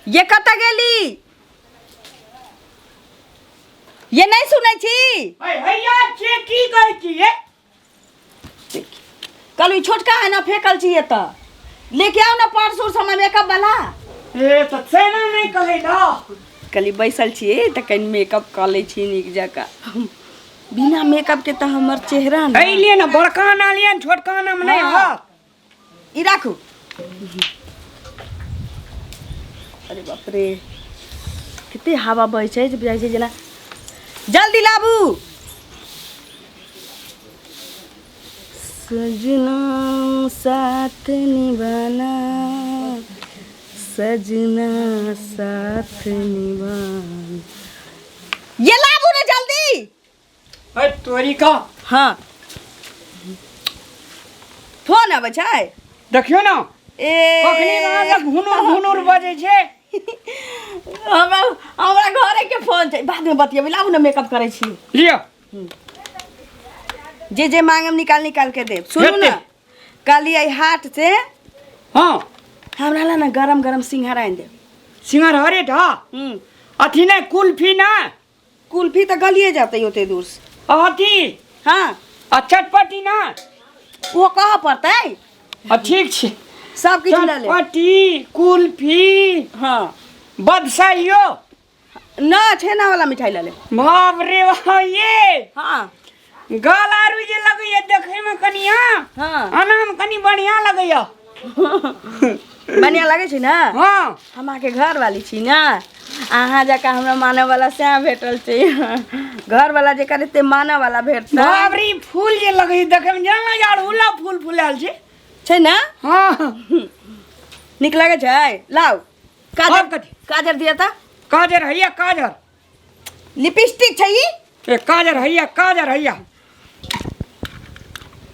ये कत गेली ये नहीं सुनै छी भैया से की कहै छी कल ई छोटका है ना फेकल छी त लेके आओ ना परसों समय मेकअप वाला ए त सेना नहीं कहै ना कली बैसल छी त कनी मेकअप क लै छी नीक जका बिना मेकअप के त हमर चेहरा ना लिए ना बड़का ना लिए छोटका ना नहीं हो ई राखू अरे बाप रे कितने हवा बहै छै जे बुझाइ छै जेना जल्दी लाबू सजना साथ निभाना सजना साथ निभाना ये लाबू ना जल्दी ए तोरी का हाँ फोन आबै छै देखियो ना ए कखनी अहाँ घुनुर घुनुर बजे छै हमरा घरे के फोन छै बाद में बतियेबै लाबू ना मेकअप करै छी लियो जे मांगम निकाल निकाल के देब सुनू ना काली आई हाट से हां हमरा ला ना गरम गरम सिंघारा आइन देब सिंगर हरे ढा अथी ने कुल्फी ना कुल्फी तो गलिए जाते होते दूर से अथी हाँ आ चटपटी ना वो कहाँ पड़ता है ठीक छै सब किछ ले ले चटपटी कुल्फी हाँ बदसाइयो ना छेना वाला मिठाई ले ले बाप रे वाह ये हाँ गाल आरू जे लगैया देखे में कनिया हाँ अनाम कनी बढ़िया लगैया बढ़िया लगे छी ना हां हम आके घर वाली छी ना अहाँ जका हमरा माने वाला से भेटल छै घर वाला जे करते माने वाला भेटता बाप रे फूल जे लगै देखे में जाना यार उला फूल फुलाल छै ना हां निक लगे छै लाओ और कथी काजर दिया था काजर हैया काजर लिपस्टिक छै ई ए काजर हैया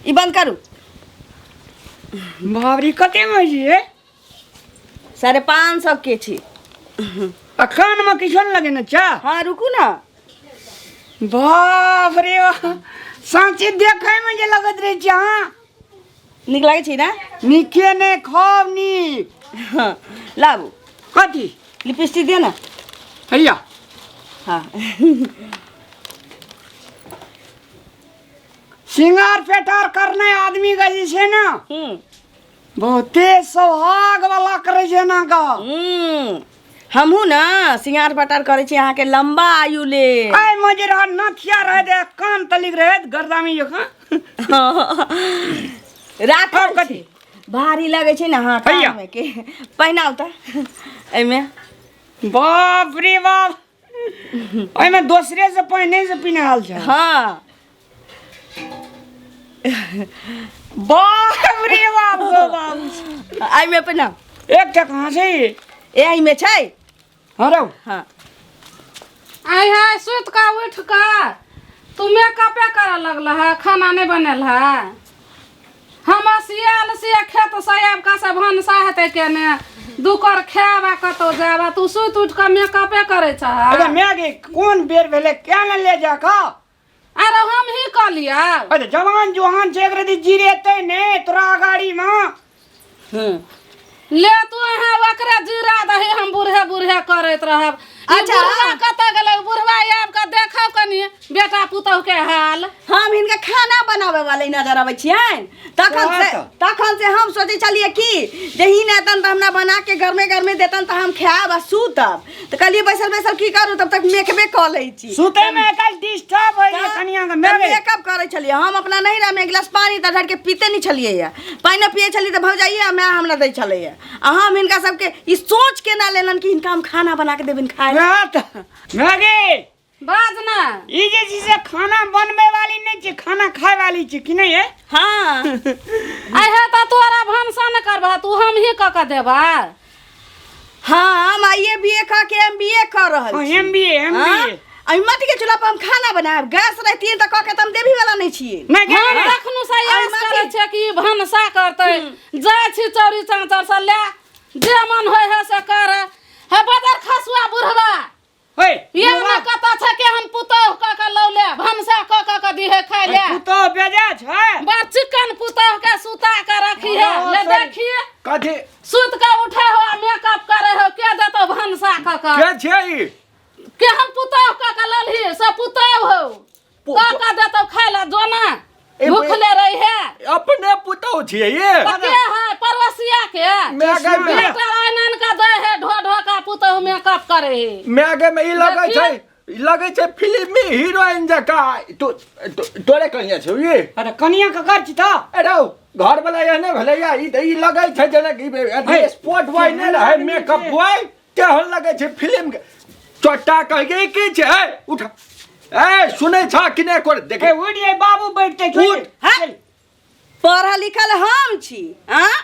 ई बंद करू बाप रे कते में जी 550 के छी कान में किछो लगे ना चा हाँ रुकू ना बाप रे सांची देखे में जे लगत रे चा निक लगे छी ना निके ने खाव नी हाँ लाबू कथी लिपस्टिक दिया ना हैया हाँ सिंगार पेटार करने आदमी का जे छै ना बहुते सौभाग वाला करे छै ना का हमहू ना सिंगार पटार करे छी अहाँ के लंबा आयु ले आय मजरा नथिया रहे दे कान तलिक रहे गर्दामी जका राख कथी भारी लगे छै ना हाथ में के पहनाउ त एमे बाप रे बाप ओय में दूसरे से पहने से पिनहाल छै हाँ बाप रे बाप गो बाप आई में पहना एक टक कहां छै ए आई में छै हरौ हाँ आई है सुत का उठ का तू मेकअप करे लगल है खाना नहीं बनल है हम सिया खेत साहब का से भनसा हेते के ने दुकर खाबा कतो जाबा तू सुत उठ का मेकअप करे छ अरे मैगे कोन बेर भेले क्या न ले जा का अरे हम ही क लिया अरे जवान जोहान छै एकरे दी जिरेते ने तोरा गाड़ी में ले तू है वकरा जीरा दही हम बूढ़े बूढ़े करत रहब अच्छा कत गेले बुढ़वा आब के देखौ कनी बेटा पुतौ के हाल हम इनका खाना बनावे वाले नजर आवे छियन तखन से हम सोचे चलिए कि जही ने तन त हमरा बना के घर में देतन त हम खाब आ सूतब त कहलिए बैसल बैसल की करू तब तक मेकअप क लै छी सुते में कल डिस्टर्ब होय कनिया के मेकअप करे छलिए हम अपना नहिरा में एक गिलास पानी त ढार के पीते नहीं छलिए या पानी पिए छलिए त भौजाइए मैं हमरा दै छले या हम इनका सबके ई सोच के ना लेलन कि इनका हम खाना बना के देबन खाए मैगे बाज ना ई जे चीज खाना बनवे वाली नहीं छै खाना खाए वाली छै कि नहीं है हां आई है त तोरा भनसा न करबा तू हम ही क के देबा हां हम आईए बीए क के एमबीए कर रहल छी एमबीए आई मत के चूल्हा पर हम खाना बनाब गैस रहती त क के तुम देबी वाला नहीं छिए नहीं हम रखनु से याद करे छै कि भनसा करते जाय छी चौरी चांचर से ले जे मन होय है से कर है बदर खसुआ बुढ़वा होय ये न कता छ के हम पुतौ का लौले भनसा का दी है खाय ले पुतौ बेजा छै बा चिकन पुतौ के सुता के रखी है ले देखिए कथी सुत के उठे हो मेकअप करे हो के देतो काका के छै ई के हम पुताव काका ललही सब पुताव हो काका देतो खाए ला जोना भूखले रही है अपने पुतौ छियै ये के है परवसिया के मैगे में बेटा आनन का दे है ढो ढो का पुताव मेकअप करे है मैगे में ई लगे छै फिल्म में हीरोइन जका तोरे कनिया छौ ये अरे कनिया का कर छी त अरे घर वाला एहने भलैया ई लगे छै जेना कि स्पोर्ट बॉय ने रहे मेकअप बॉय केहन लगे छै फिल्म के चोटा कह के की छै उठ ए सुनै छ कि नै कर देखे उठ ये बाबू बैठते उठ पढ़ल लिखल हम छी हां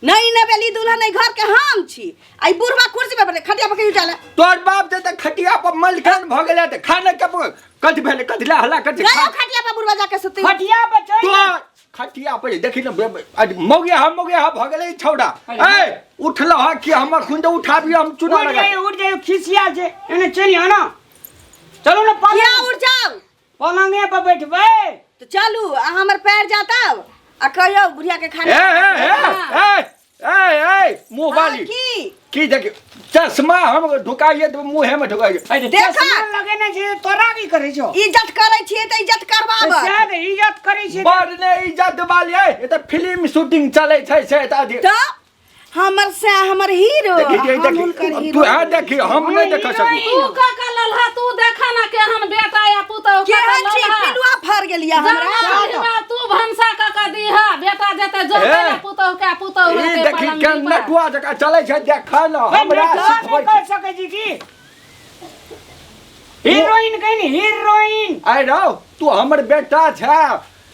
नहीं नवेली दुल्हन नहीं घर के हम छी आई बुढ़वा कुर्सी पे बैठे खटिया पे उठाला तोर बाप जे त खटिया पर मलखन भ गेलै त खाना के कथि भेले कथि ला हल्ला कर गयो खटिया पे बुढ़वा जाके सुती खटिया पे चढ़ तो खटिया पर देखि न मौगे भ गेलै छौड़ा ए उठल ह कि हमर खुंड उठाबी हम चुना लगा उठ जाए खिसिया जे एने चलियो ना चलो ना क्या उठ जाओ पलंगे पे बैठबे तो चलू हमर पैर जाता आ कहियो बुढ़िया के खाना मुंह वाली की की देख चश्मा हम ढुकाइए तो मुंह में ढुकाइए अरे देखा। चश्मा लगेने छै तोरा की करे छो इज्जत करे छिए त इज्जत करबाब शायद इज्जत करे छै बड़ ने इज्जत वाली है ये तो फिल्म शूटिंग चले छै से तो हमर से हमर हीरो हम उनकर तू हीरो है देखी हम नहीं देख सकी तू काका ललहा तू देखा ना केहन बेटा या पुतौ केहन छी पिलुआ फर गेलिया हमरा तू भंसा काका दीहा बेटा जेते जो पुतौ के पुतौ ई रहते देखी के नटुआ जका चले छै देखा न हमरा सिखबै कर सके जी की हीरोइन कहीं हीरोइन आइ रहो तू हमर बेटा छै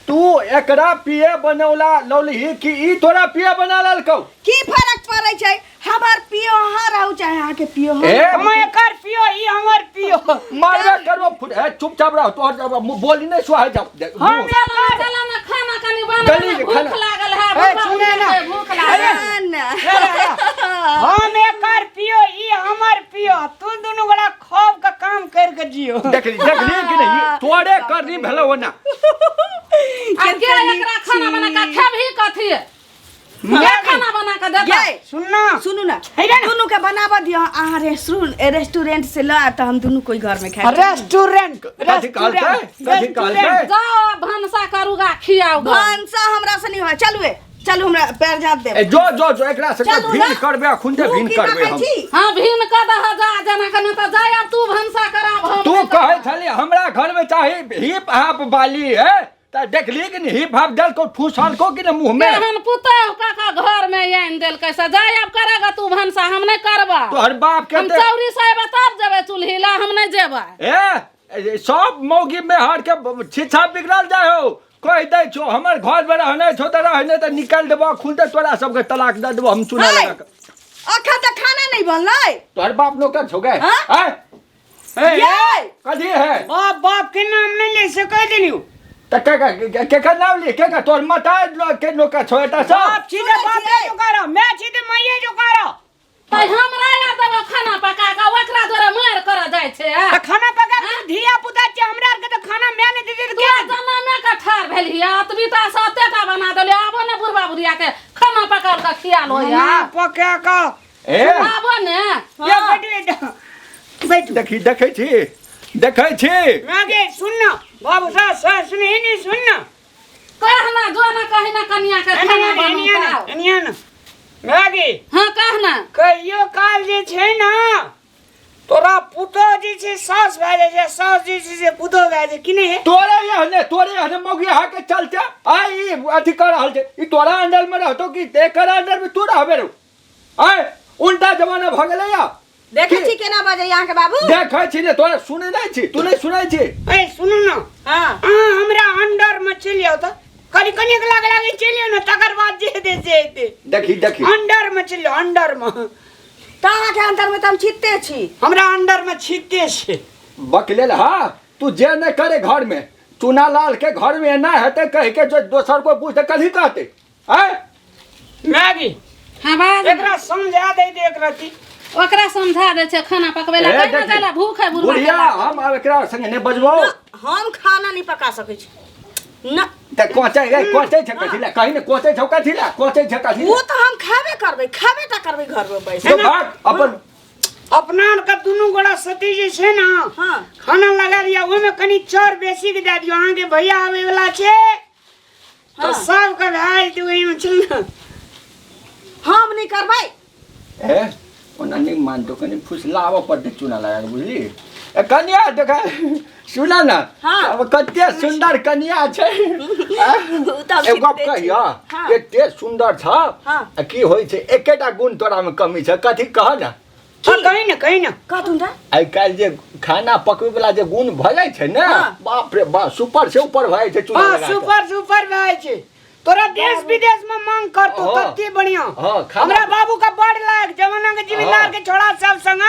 तू एकरा पिए बनौला लौली कि ई तोरा पिए बना ललकौ की फर्क पड़ै छै हमर पियो हां रहू चाहे आके के पियो हो हम एकर पियो ई हमर पियो मारबे करबो फुट है चुपचाप रह तोहर बोली नहीं सुहा जा हम एकर चला ना खाना कनी बना भूख लागल है सुने ना भूख लागल हम एकर पियो ई हमर पियो तू दोनों बड़ा खौफ का काम कर के जियो देख ली कि नहीं तोरे करनी भेलो ना आ के एकरा खाना बना के खेबही कथी मैं खाना बना के देता सुनू ना दोनों के बनावा दियो आहा रेस्टोरेंट से ला त हम दोनों कोई घर में खाए रेस्टोरेंट कथी कहलते जाओ भंसा करूगा खियाओ भंसा हमरा से नहीं हो चलू हमरा पैर जात दे जो एकरा से भीन करबे खुंडे भीन करबे हम हां भीन क दह जा जना कने त जाय अब तू भंसा कराब तू कहे छली हमरा घर में चाहे हिप हाप वाली है त देख ली कि हिप हाप दल को ठूसल को कि मुंह में केहन पुतौ काका घर में आइन देल कैसा जाय अब करेगा तू भंसा हम नहीं करबा तोहर बाप के हम चौरी साहब तब जेबे चुल्ही ला हम नहीं जेबे ए सब मौगी में हर के शिक्षा बिगड़ल जाय हो कोई दे छो हमर घर में रहने छो त रहने त निकाल देबो खुंडे तोरा सब के तलाक दे देबो हम चुना लगा अखा त खाना नहीं बनलै तोहर बाप नौकर छो गए हाँ? ए कथी है बाप के नाम नहीं ले सके दिलियो त के नाम ले के तोर माता के नौकर छो एटा सब बाप सीधे बापे जो करो मैं सीधे मैये जो करो त हमरा या देबो खाना पका के ओकरा द्वारा मार कर जाय छे त खाना पका के धिया पुता छ हमरा के त खाना मैं नहीं दे दे के जना में का ठार भेलिया अतबी त सतेटा बना देले आबो ने बुढ़वा बुढ़िया के खाना पका के खिया लो या पका का ए आबो ने ये बैठ देखै छी आगे सुन ना बाबू सा सुन इनी सुन ना कहना जो ना कहिना कन्या के खाना बनाओ एनिया ना आगे हां कहना कहियो काल जे छै ना तोरा पुतो जे छै सास भए जाइ छै सास जे छै से पुतो भए जाइ कि नहीं तोरे यहने मौगी हा के चलते आई अथी कर रहल छै ई तोरा अंडर में रहतो कि एकर अंडर में तू रहबे रो आय उल्टा जमाना भ गेलै या देखे छी केना बाजे यहाँ के बाबू देखै छी ने तोरा सुनै नै छी तू नै सुनै छी ए सुनु ना हां हमरा अंडर में चलियो त कनी कनी के लागे चलियो ना तकर बाद जे दे जेते देखी अंडर में चलियो अंडर में तारा के अंदर में त हम छित्ते छी हमरा अंडर में छित्ते छे बकलेल हा तू जे नै करे घर में चुना लाल के घर में ना हेते कह के जो दोसर को पूछते कथी कहते हैं मैगी हां बाज एकरा समझा दे एकरा की ओकरा समझा दे छै खाना पकबै ला कहना जाला भूख है बुढ़िया हम आब एकरा संगे नै बजबो हम खाना नहीं पका सकै छी ना त कोचे छ कथिला कहि ने कोचे छ कथिला वो तो हम खाबे त करबै घर में बैठ तो भाग अपन अपना का दुनू गोड़ा सती जे छै ना हाँ। खाना लगा दिया ओय में कनी चाउर बेसी के दे दियो अहाँ के भैया आवे वाला छै तो हाँ। सब का भाई तू ओहि में चल ना हम नहीं करबै ए ओना नहीं मान तो कनी फुसलाव पड़ते चूना लगा बुझली ए कन्या देखा सुना ना हाँ। अब कते सुंदर कन्या छै ए गप कहिया हाँ। एते सुंदर छ हाँ। आ की होय छै एकेटा गुण तोरा में कमी छै कथी कह ना कहीं ना कहतुन त आइ काल्हि जे खाना पकबै वाला जे गुण भ जाइ छै ना हाँ। बाप रे बाप सुपर से ऊपर भ जाइ छै चूना हां लगा के। सुपर भाई छै तोरा देश विदेश में मांग कर तो हाँ। कत्ते बढ़िया हाँ, खाना- हमरा बाबू का बड़ लायक जमाना के जिम्मेदार के छोड़ा सब संग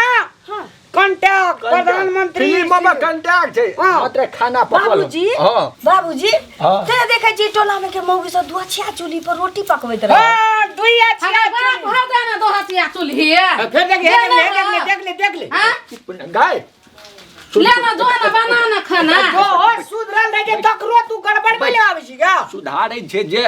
हाँ। कांटेक्ट प्रधानमंत्री फिल्म में कंटैक्ट छै हाँ। मात्र खाना पकल बाबूजी हां बाबूजी हाँ। ते देखे छी टोला में के मौगी सब दुआछिया चूल्ही पर रोटी पकबैत रहे हां दुइया छिया बाप भाव देना दो हथिया चूल्ही है फिर देख ले हाँ? गाय लेना जो ना बनाना खाना जो हो सुधरल रह जे तकरो तू गड़बड़ में ले आबै छी का सुधारै छै जे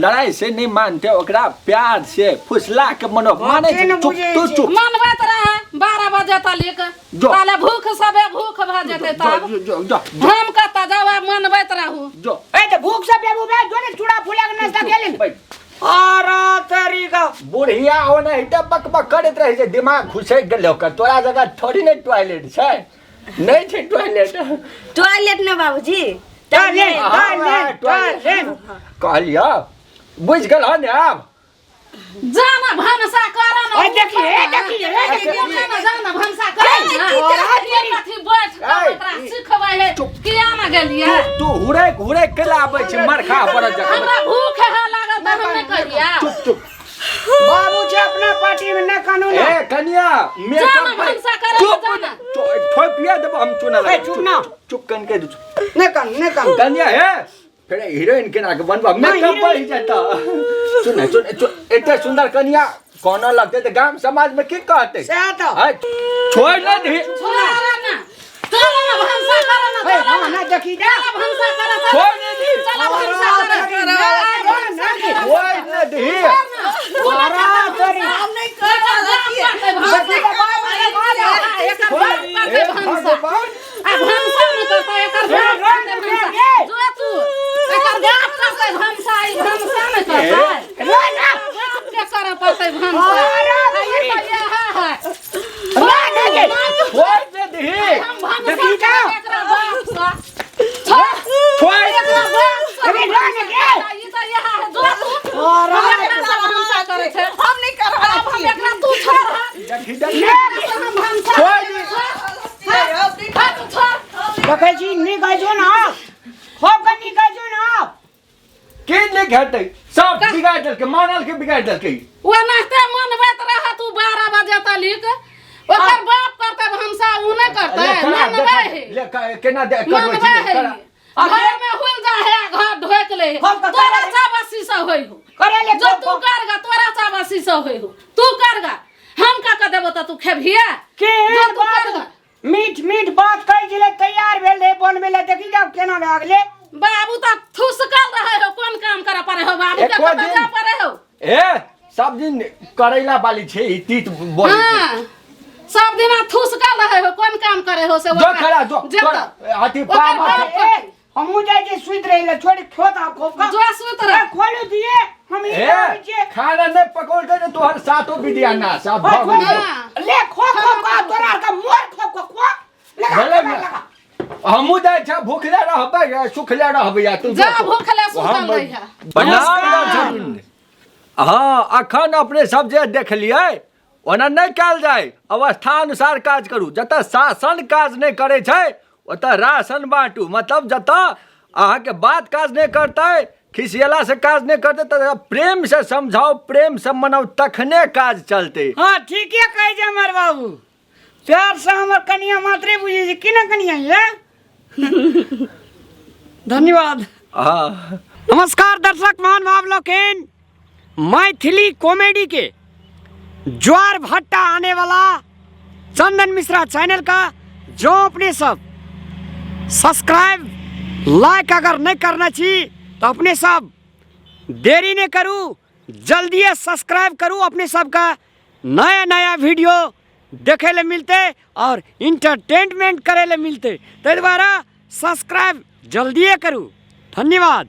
लड़ाई से नहीं मानते ओकरा प्यार से फुसला के मनो माने छै केना चुप बुझै तू छै? चुप मनबैत रहे 12 बजे तलिक जो। ताले भूख सबे भूख भ जेते तब जो हम कता जवाब मनबैत रहू जो ए त भूख से बेबू बे जो ने चूड़ा फुला के नाश्ता के ले अरे तरीका बुढ़िया होने हिटे बक बक करैत रहे छै दिमाग घुसैक गेलै ओकर तोरा जगह थोड़ी ने टॉयलेट छै नहीं छै टॉयलेट टॉयलेट न बाबूजी टॉयलेट कहलिया बुझ गेल ने अब जाना भनसा कर ना ओए देखिए जाना भनसा कर ना कथी बैठ के ओकरा सिखबै है किया ना गेलिए तू हुरे केला आबै छै मरखा पर जगह हमरा भूख है लागल त हम नहीं करिया चुप चुप बाबू जी अपना पार्टी में न कानून ए कन्या जाना भनसा कर जाना ठोपिया देबो हम चुना ए, चुप ना। चुप कन के न कान कन्या है फिर हीरोइन केना के बनबा मेकअप बढ़ जाता सुन एते सुंदर कन्या कोना लगते त गांव समाज में की कहते से तो है छोड़ न दी छोरा ना चल ना भनसा कर ना ए हां ना देखी जा भनसा कर छोड़ न दी चल भनसा कर छोड़ न दी अरे तरी हम नहीं कर छोड़ न दी हम नहीं कर देखी छोड़ दी देखे छी नी गई जो ना हो कनी गई जो ना के नहीं घटे सब बिगाड़ देलके मानल के बिगाड़ देलके तू 12 बजे तलिक ओकर बाप करते भंसा उ नहीं करते मनबे है केना दे मनबे है घर में हुल जा है घर ढोक ले तोरा चाबसी से होई हो करे ले जो तू करगा तोरा चाबसी से होई हो तू करगा हम का देबो त तू खेबिया के जो तू करगा मीठ बात कहि जिले तैयार भेल रे बन भेल देखी जाओ केना भाग ले बाबू त थुसकल रहे हो कोन काम करे पड़े हो बाबू के पता जा पड़े हो ए सब दिन करैला वाली छे ई तीत बोल हां सब दिन थुसकल रहे हो कोन काम करे हो से जो खड़ा जो हाथी पा हमू जाय जे सुत रही ले छोड़ खोत आप खोप का जो सुत रह खोलू दिए हम ए खाना ने पकोड़ के तोहर सातो बिदिया ना सब भग ले खो का तोरा का मोर खो लगा हमू जाय छ भूखले रहबे सुखले रहबे या तू जा भूखले सुतल रही है बनाम हां अखन अपने सब जे देख लियै ओना नहीं कल जाए अवस्था अनुसार काज करू जतऽ शासन काज नहीं करे छै ओतऽ राशन बांटू मतलब जतऽ अहाँ के बात काज नहीं करते खिसियला से काज नहीं करते तो प्रेम से समझाओ प्रेम से मनाओ तखने काज चलते हां ठीक है कह जे हमर बाबू प्यार से हमर कनिया मात्रे बुझे छी किना कनिया है धन्यवाद हाँ नमस्कार दर्शक महान भाव लोकेन मैथिली कॉमेडी के ज्वार भट्टा आने वाला चंदन मिश्रा चैनल का जो अपने सब सब्सक्राइब लाइक अगर नहीं करना चाहिए तो अपने सब देरी नहीं करूँ जल्दी सब्सक्राइब करूँ अपने सब का नया वीडियो देखे ले मिलते और इंटरटेनमेंट करे ले मिलते। ताहि दुआरे सब्सक्राइब जल्दिए करू। धन्यवाद।